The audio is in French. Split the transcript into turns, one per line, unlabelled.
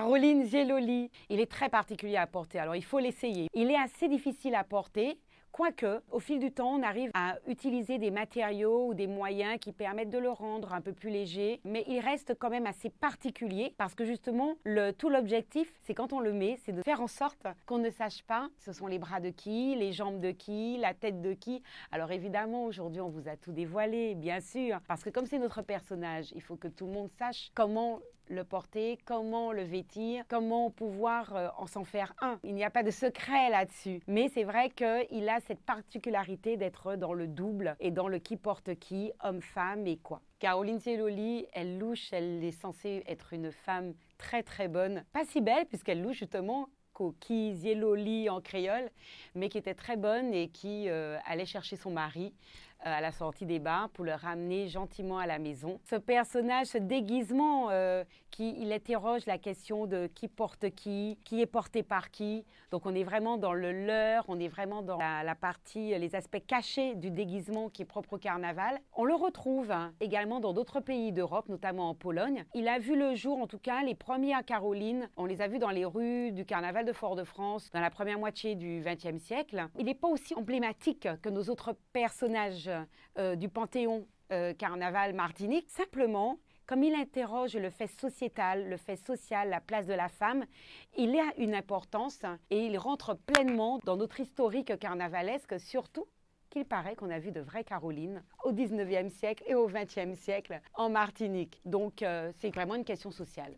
Caroline Gieloli. Il est très particulier à porter, alors il faut l'essayer. Il est assez difficile à porter, quoique, au fil du temps, on arrive à utiliser des matériaux ou des moyens qui permettent de le rendre un peu plus léger, mais il reste quand même assez particulier parce que justement, tout l'objectif, c'est quand on le met, c'est de faire en sorte qu'on ne sache pas ce sont les bras de qui, les jambes de qui, la tête de qui. Alors évidemment, aujourd'hui, on vous a tout dévoilé, bien sûr, parce que comme c'est notre personnage, il faut que tout le monde sache comment le porter, comment le vêtir, comment pouvoir en s'en faire un. Il n'y a pas de secret là-dessus. Mais c'est vrai qu'il a cette particularité d'être dans le double et dans le qui porte qui, homme-femme et quoi. Caroline Gieloli, elle louche, elle est censée être une femme très très bonne. Pas si belle puisqu'elle louche justement qui Gieloli en créole, mais qui était très bonne et qui allait chercher son mari à la sortie des bars pour le ramener gentiment à la maison. Ce personnage, ce déguisement, il interroge la question de qui porte qui est porté par qui. Donc on est vraiment dans le leurre, on est vraiment dans la partie, les aspects cachés du déguisement qui est propre au carnaval. On le retrouve également dans d'autres pays d'Europe, notamment en Pologne. Il a vu le jour, en tout cas, les premiers à Caroline. On les a vus dans les rues du carnaval de Fort-de-France dans la première moitié du XXe siècle. Il n'est pas aussi emblématique que nos autres personnages du Panthéon Carnaval Martinique. Simplement, comme il interroge le fait sociétal, le fait social, la place de la femme, il a une importance et il rentre pleinement dans notre historique carnavalesque, surtout qu'il paraît qu'on a vu de vraies Carolines au 19e siècle et au 20e siècle en Martinique. Donc, c'est vraiment une question sociale.